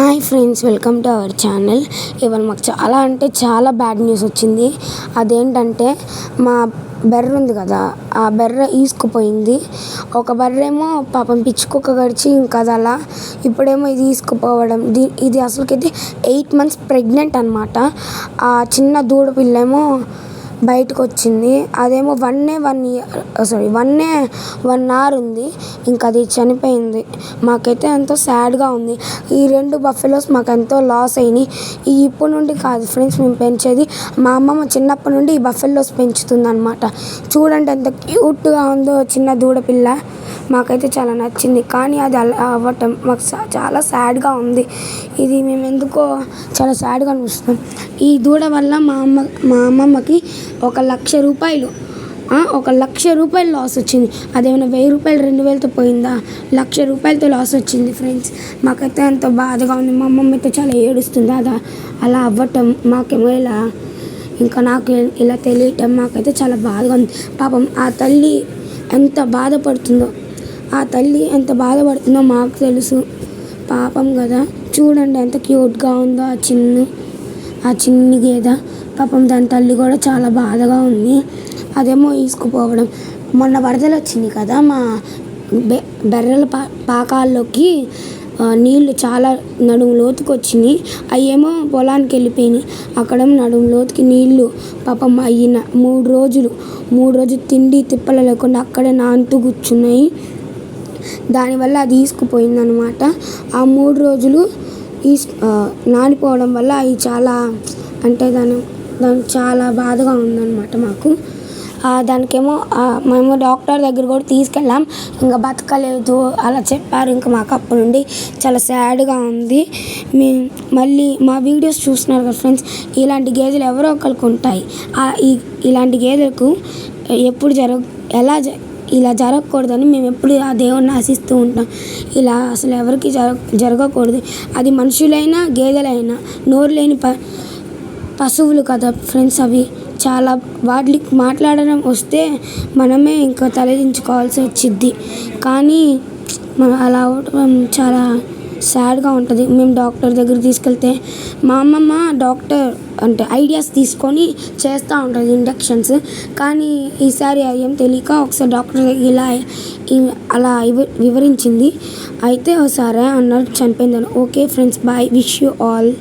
Hi friends, welcome to our channel. ఇవాళ మాకు చాలా అంటే చాలా బ్యాడ్ న్యూస్ వచ్చింది. అదేంటంటే మా బర్రె ఉంది కదా, ఆ బర్రె ఈసుకుపోయింది. ఒక బర్రెమో పాపం పిచ్చుకుక్క గడిచి ఇంకా అది అలా, ఇప్పుడేమో ఇది ఈసుకుపోవడం. ఇది అసలుకైతే 8 months ప్రెగ్నెంట్ అనమాట. ఆ చిన్న దూడ పిల్లేమో బయటకు వచ్చింది. అదేమో 1 hour ఉంది, ఇంకా అది చనిపోయింది. మాకైతే ఎంతో సాడ్గా ఉంది. ఈ 2 బఫెలోస్ మాకు ఎంతో లాస్ అయినాయి. ఇప్పటి నుండి కాదు ఫ్రెండ్స్ మేము పెంచేది, మా అమ్మమ్మ చిన్నప్పటి నుండి ఈ బఫెలోస్ పెంచుతుంది అనమాట. చూడండి ఎంత క్యూట్గా ఉందో చిన్న దూడపిల్ల. మాకైతే చాలా నచ్చింది, కానీ అది అలా అవ్వటం మాకు చాలా సాడ్గా ఉంది. ఇది మేము ఎందుకో చాలా సాడ్గా అనిపిస్తున్నాం. ఈ దూడ వల్ల మా అమ్మమ్మకి 1,00,000 రూపాయలు లాస్ వచ్చింది. అదేమైనా 1,000 రూపాయలు 2,000తో పోయిందా? 1,00,000 రూపాయలతో లాస్ వచ్చింది ఫ్రెండ్స్. మాకైతే ఎంతో బాధగా ఉంది. మా అమ్మమ్మ అయితే చాలా ఏడుస్తుంది అలా అవ్వటం. మాకేమో నాకు ఇలా తెలియటం మాకైతే చాలా బాధగా ఉంది. పాపం ఆ తల్లి ఎంత బాధపడుతుందో మాకు తెలుసు. పాపం కదా, చూడండి ఎంత క్యూట్గా ఉందో ఆ చిన్ని గేదె. పాపం దాని తల్లి కూడా చాలా బాధగా ఉంది. అదేమో ఈసుకుపోవడం. మొన్న వరదలు వచ్చింది కదా, మా బర్రెల పాకాల్లోకి నీళ్ళు చాలా నడుము లోతుకు వచ్చినాయి. అవేమో పొలానికి వెళ్ళిపోయినాయి. అక్కడేమో నడుము లోతుకి నీళ్ళు. పాపం అయిన 3 రోజులు తిండి తిప్పలు లేకుండా అక్కడే నానుతూ కూర్చున్నాయి. దానివల్ల అది ఈసుకుపోయిందనమాట. ఆ 3 రోజులు నానిపోవడం వల్ల అవి చాలా అంటే దానికి చాలా బాధగా ఉందన్నమాట మాకు. దానికేమో మేము డాక్టర్ దగ్గర కూడా తీసుకెళ్ళాం. ఇంకా బతకలేదు అలా చెప్పారు. ఇంకా మాకు అప్పటి నుండి చాలా సాడ్గా ఉంది. మళ్ళీ మా వీడియోస్ చూస్తున్నారు కదా ఫ్రెండ్స్, ఇలాంటి గేదెలు ఎవరో ఒకరికి ఉంటాయి. ఇలాంటి గేదెలకు ఎప్పుడు ఇలా జరగకూడదని మేము ఎప్పుడు ఆ దేవుణ్ణి ఆశిస్తూ ఉంటాం. ఇలా అసలు ఎవరికి జరగకూడదు. అది మనుషులైనా గేదెలైనా నోరు లేని పశువులు కదా ఫ్రెండ్స్. అవి చాలా వాటికి మాట్లాడడం వస్తే మనమే ఇంకా తలదించుకోవాల్సి వచ్చిద్ది. కానీ అలా అవడం చాలా సాడ్గా ఉంటుంది. మేము డాక్టర్ దగ్గర తీసుకెళ్తే మా అమ్మమ్మ డాక్టర్ అంటే ఐడియాస్ తీసుకొని చేస్తూ ఉంటుంది ఇంజెక్షన్స్. కానీ ఈసారి ఏం తెలియక ఒకసారి డాక్టర్ అలా వివరించింది. అయితే ఒకసారి అన్నారు చనిపోయిందని. Okay friends, bye, wish you all.